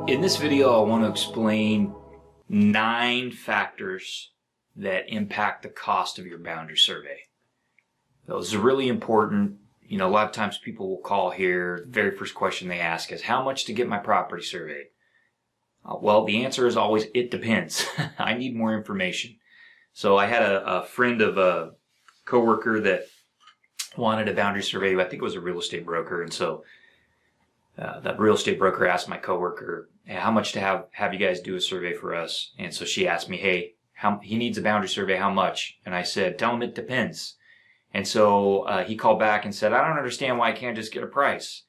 In this video, I want to explain 9 factors that impact the cost of your boundary survey. Those are really important. You know, a lot of times people will call here. The very first question they ask is, how much to get my property surveyed? Well, the answer is always, it depends. I need more information. So I had a friend of a coworker that wanted a boundary survey. I think it was a real estate broker. And so that real estate broker asked my coworker, hey, how much to have you guys do a survey for us? And so she asked me, hey, he needs a boundary survey, how much? And I said, tell him it depends. And so he called back and said, I don't understand why I can't just get a price.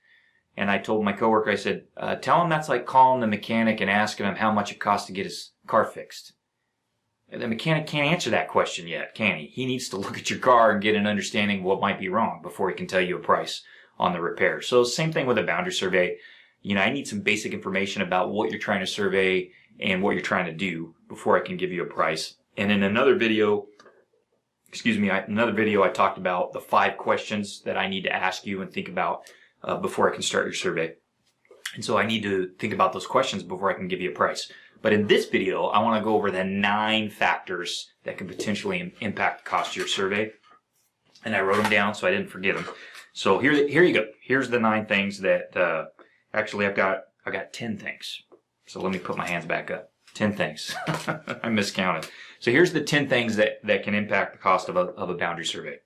And I told my coworker, I said, tell him that's like calling the mechanic and asking him how much it costs to get his car fixed. The mechanic can't answer that question yet, can he? He needs to look at your car and get an understanding of what might be wrong before he can tell you a price on the repair. So same thing with a boundary survey. You know, I need some basic information about what you're trying to survey and what you're trying to do before I can give you a price. And in another video, I talked about the 5 questions that I need to ask you and think about before I can start your survey. And so I need to think about those questions before I can give you a price. But in this video, I want to go over the 9 factors that can potentially impact the cost of your survey. And I wrote them down so I didn't forget them. So here you go. Here's the 9 things that, actually I've got 10 things. So let me put my hands back up. 10 things. I miscounted. So here's the 10 things that can impact the cost of a boundary survey.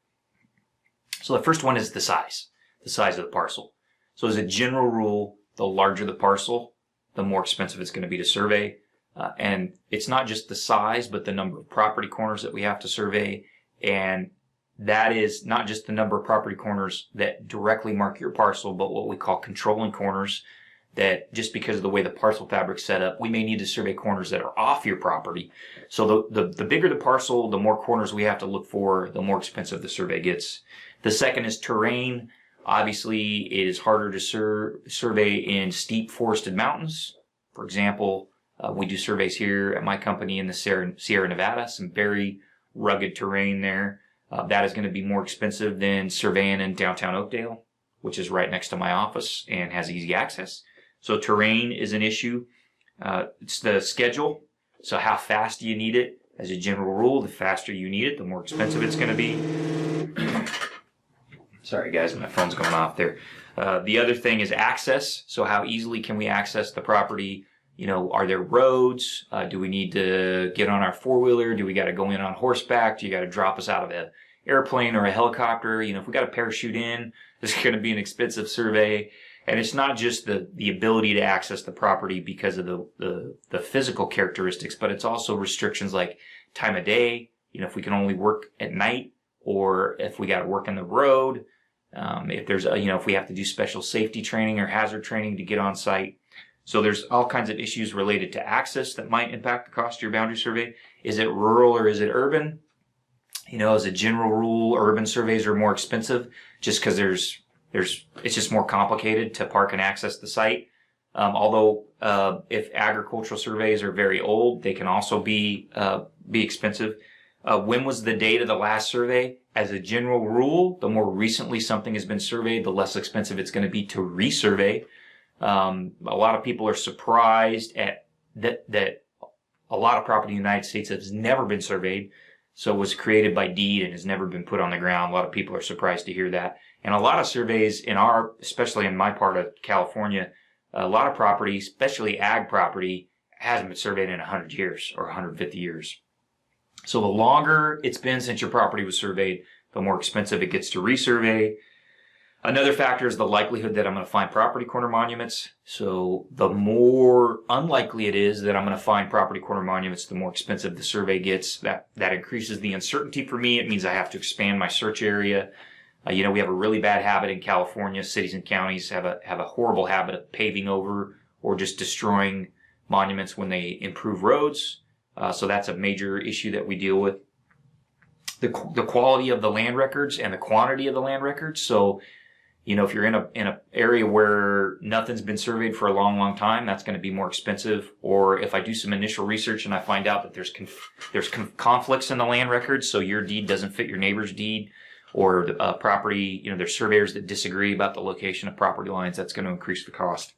So the first one is the size of the parcel. So as a general rule, the larger the parcel, the more expensive it's going to be to survey. And it's not just the size, but the number of property corners that we have to survey. And that is not just the number of property corners that directly mark your parcel, but what we call controlling corners, that just because of the way the parcel fabric's set up, we may need to survey corners that are off your property. So the bigger the parcel, the more corners we have to look for, the more expensive the survey gets. The second is terrain. Obviously, it is harder to survey in steep forested mountains. For example, we do surveys here at my company in the Sierra Nevada, some very rugged terrain there. That is going to be more expensive than surveying in downtown Oakdale, which is right next to my office and has easy access. So terrain is an issue. It's the schedule. So how fast do you need it? As a general rule, the faster you need it, the more expensive it's going to be. Sorry guys, my phone's going off there. The other thing is access. So how easily can we access the property? You know, are there roads? Do we need to get on our 4-wheeler? Do we got to go in on horseback? Do you got to drop us out of an airplane or a helicopter? You know, if we got to parachute in, this is going to be an expensive survey. And it's not just the ability to access the property because of the physical characteristics, but it's also restrictions like time of day. You know, if we can only work at night, or if we got to work in the road, if there's if we have to do special safety training or hazard training to get on site. So there's all kinds of issues related to access that might impact the cost of your boundary survey. Is it rural or is it urban? You know, as a general rule, urban surveys are more expensive just because it's just more complicated to park and access the site. Although if agricultural surveys are very old, they can also be expensive. When was the date of the last survey? As a general rule, the more recently something has been surveyed, the less expensive it's going to be to resurvey. A lot of people are surprised at that a lot of property in the United States has never been surveyed, so it was created by deed and has never been put on the ground. A lot of people are surprised to hear that. And a lot of surveys especially in my part of California, a lot of property, especially ag property, hasn't been surveyed in 100 years or 150 years. So the longer it's been since your property was surveyed, the more expensive it gets to resurvey. Another factor is the likelihood that I'm going to find property corner monuments. So the more unlikely it is that I'm going to find property corner monuments, the more expensive the survey gets. That increases the uncertainty for me. It means I have to expand my search area. We have a really bad habit in California. Cities and counties have a horrible habit of paving over or just destroying monuments when they improve roads. So that's a major issue that we deal with. The quality of the land records and the quantity of the land records. So, you know, if you're in a area where nothing's been surveyed for a long time, that's going to be more expensive. Or if I do some initial research and I find out that there's conflicts in the land records, so your deed doesn't fit your neighbor's deed, or the property, there's surveyors that disagree about the location of property lines, that's going to increase the cost.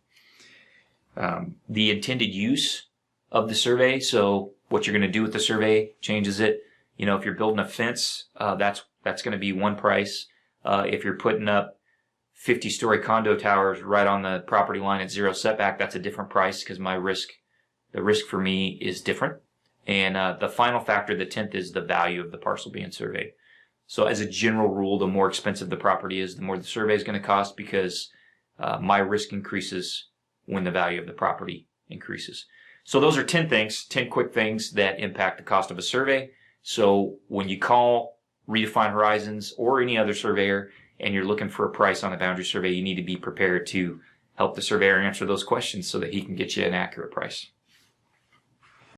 The intended use of the survey, so what you're going to do with the survey changes it. You know, if you're building a fence, that's going to be one price. If you're putting up 50-story condo towers right on the property line at zero setback, that's a different price because the risk for me is different. And the final factor, the 10th, is the value of the parcel being surveyed. So as a general rule, the more expensive the property is, the more the survey is going to cost because my risk increases when the value of the property increases. So those are 10 things, 10 quick things that impact the cost of a survey. So when you call Redefined Horizons or any other surveyor and you're looking for a price on a boundary survey, you need to be prepared to help the surveyor answer those questions so that he can get you an accurate price.